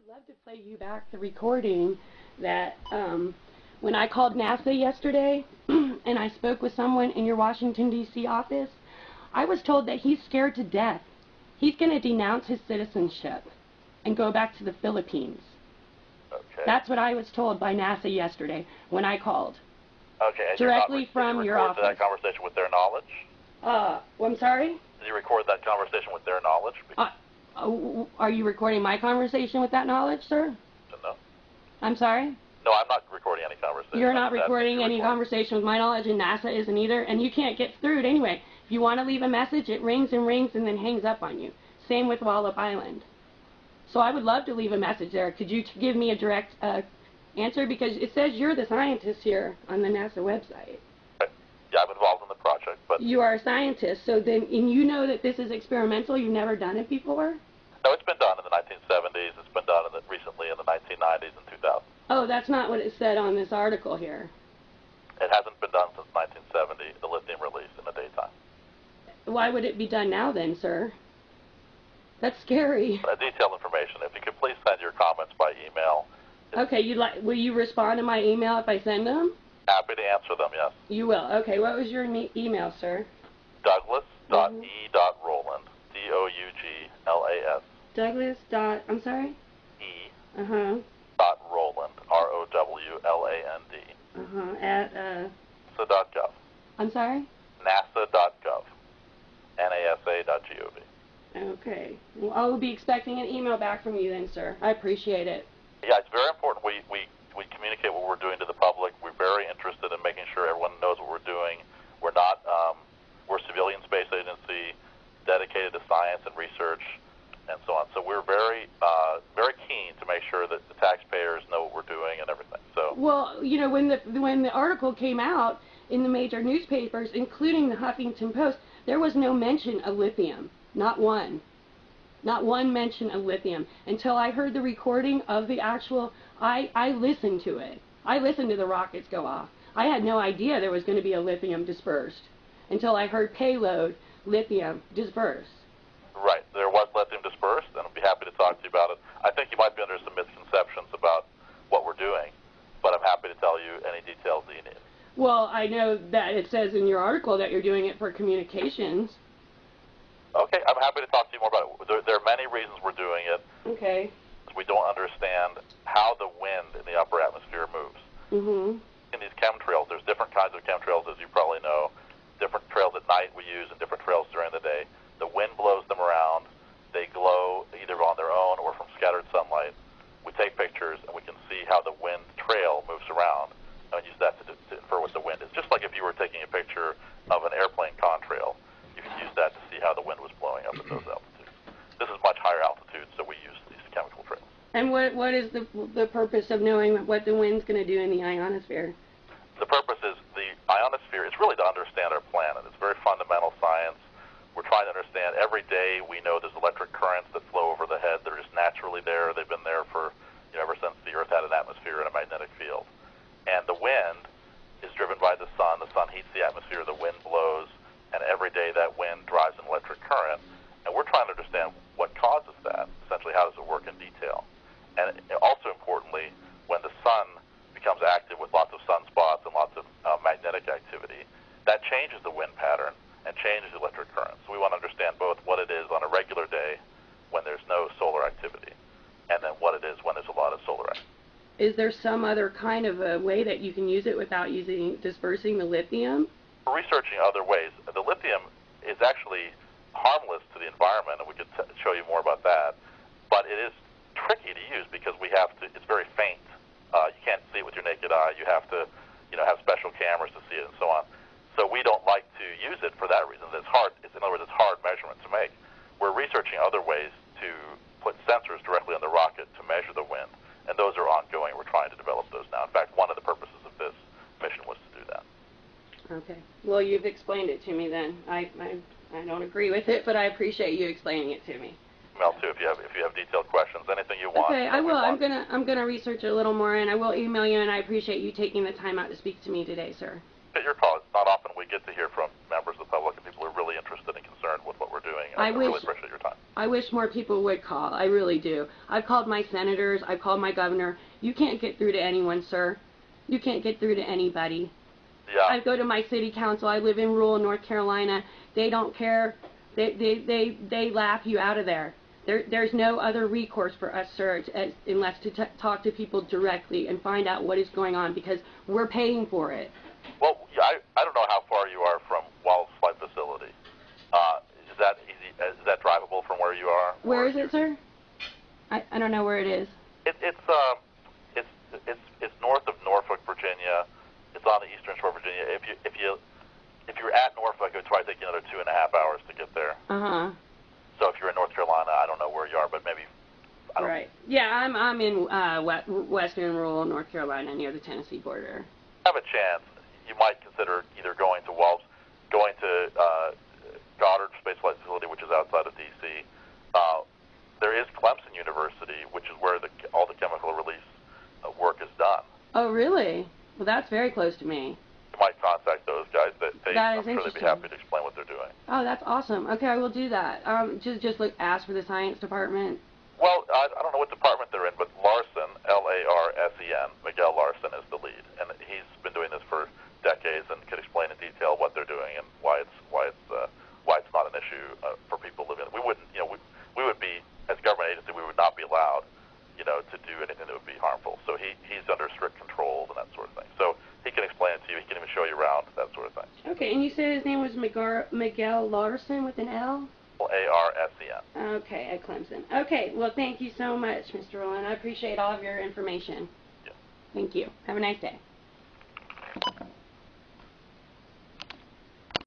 would love to play you back the recording that when I called NASA yesterday and I spoke with someone in your Washington, D.C. office, I was told that he's scared to death. He's going to denounce his citizenship and go back to the Philippines. Okay. That's what I was told by NASA yesterday when I called. Okay. And directly from your office. Did you record that conversation with their knowledge? Well, I'm sorry? Did you record that conversation with their knowledge? Are you recording my conversation with that knowledge, sir? No. I'm sorry? No, I'm not recording any conversation. You're not recording any conversation with my knowledge, and NASA isn't either, and you can't get through it anyway. If you want to leave a message, it rings and rings and then hangs up on you. Same with Wallop Island. So I would love to leave a message there. Could you give me a direct answer? Because it says you're the scientist here on the NASA website. Yeah, I'm involved in the project, but... You are a scientist, so then, and you know that this is experimental, you've never done it before? No, it's been done in the 1970s, it's been done recently in the 1990s and 2000s. Oh, that's not what it said on this article here. It hasn't been done since 1970, the lithium release in the daytime. Why would it be done now then, sir? That's scary. Detailed information. If you could please send your comments by email. Okay, will you respond to my email if I send them? Happy to answer them, yes. You will. Okay, what was your email, sir? Douglas.e.Rowland, D-O-U-G-L-A-S. Douglas. I'm sorry? E. Uh-huh. Rowland, R-O-W-L-A-N-D. Uh-huh. At, NASA.gov. I'm sorry? NASA.gov. NASA.gov. Okay. Well, I will be expecting an email back from you then, sir. I appreciate it. Yeah, it's very important we communicate what we're doing to the public. We're very interested in making sure everyone knows what we're doing. We're not, we're a civilian space agency dedicated to science and research and so on. So we're very, very keen to make sure that the taxpayers know what we're doing and everything. So. Well, you know, when the article came out in the major newspapers, including the Huffington Post, there was no mention of lithium. Not one. Not one mention of lithium. Until I heard the recording of the actual, I listened to it. I listened to the rockets go off. I had no idea there was going to be a lithium dispersed until I heard payload lithium dispersed. Right. There was lithium dispersed, and I'd be happy to talk to you about it. I think you might be under some misconceptions about what we're doing, but I'm happy to tell you any details that you need. Well, I know that it says in your article that you're doing it for communications. Okay, I'm happy to talk to you more about it. There are many reasons we're doing it. Okay. We don't understand how the wind in the upper atmosphere moves. Mm-hmm. In these chemtrails, there's different kinds of chemtrails, as you probably know. Different trails at night we use and different trails during the day. The wind blows them around. They glow either on their own or from scattered sunlight. We take pictures and we can see how the wind trail moves around and use that to infer what the wind is. Just like if you were taking a picture of an airplane contrail, you can use that to see how the wind was blowing up at those altitudes. This is much higher altitude, so we use these chemical trails. And what is the purpose of knowing what the wind's going to do in the ionosphere? The purpose is the ionosphere is really to understand our planet. It's very fundamental science. We're trying to understand every day. We know there's electric currents that flow over the head. They're just naturally there. They've been there for ever since the Earth had an atmosphere and a magnetic field. And the wind is driven by the sun. The sun heats the atmosphere. The wind blows. And every day that wind drives an electric current. And we're trying to understand what causes that. Essentially, how does it work in detail? And also importantly, when the sun becomes active with lots of sunspots and lots of magnetic activity, that changes the wind pattern and changes the electric current. So we want to understand both what it is on a regular day when there's no solar activity, and then what it is when there's a lot of solar activity. Is there some other kind of a way that you can use it without dispersing the lithium? We're researching other ways. The lithium is actually harmless to the environment, and we could show you more about that. But it is tricky to use because we have to. It's very faint. You can't see it with your naked eye. You have to, have special cameras to see it, and so on. So we don't like to use it for that reason. It's hard. In other words, it's hard measurement to make. We're researching other ways to put sensors directly on the rocket to measure the wind, and those are ongoing. We're trying to develop those now. In fact, one of the purposes of this mission was to do that. Okay. Well, you've explained it to me then. I don't agree with it, but I appreciate you explaining it to me. Email too if you have detailed questions, anything you want. Okay, I will. I'm gonna research a little more, and I will email you. And I appreciate you taking the time out to speak to me today, sir. Your call. It's not often we get to hear from members of the public and people who are really interested and concerned with what we're doing. And I really appreciate your time. I wish more people would call. I really do. I've called my senators. I've called my governor. You can't get through to anyone, sir. You can't get through to anybody. Yeah. I go to my city council. I live in rural North Carolina. They don't care. They laugh you out of there. There's no other recourse for us, sir, unless to talk to people directly and find out what is going on, because we're paying for it. Well, I don't know how far you are from Wallace Flight Facility. Is that easy? Is that drivable from where you are? Where is it, sir? I don't know where it is. It's north of Norfolk, Virginia. It's on the eastern shore of Virginia. If you're at Norfolk, it would probably take you another 2.5 hours to get there. So if you're in North Carolina, I don't know where you are, but maybe. Right. Yeah, I'm in western rural North Carolina near the Tennessee border. Have a chance. You might consider either going to Goddard Space Flight Facility, which is outside of D.C. There is Clemson University, which is where all the chemical release work is done. Oh, really? Well, that's very close to me. You might contact those guys. I'm sure they'd be happy to explain what they're doing. Oh, that's awesome. Okay, I will do that. Just ask for the science department. Well, I don't know what department they're in, but Larson, Larsen, Miguel Larson is the lead, and he's been doing this for decades and can explain in detail what they're doing and why it's not an issue for people living. We wouldn't, we would be, as a government agency, we would not be allowed, to do anything that would be harmful. So he's under strict controls and that sort of thing. So he can explain it to you. He can even show you around, that sort of thing. Okay, and you said his name was Miguel Larsen with an L? Larsen. Okay, at Clemson. Okay, well, thank you so much, Mr. Rowland. I appreciate all of your information. Yeah. Thank you. Have a nice day.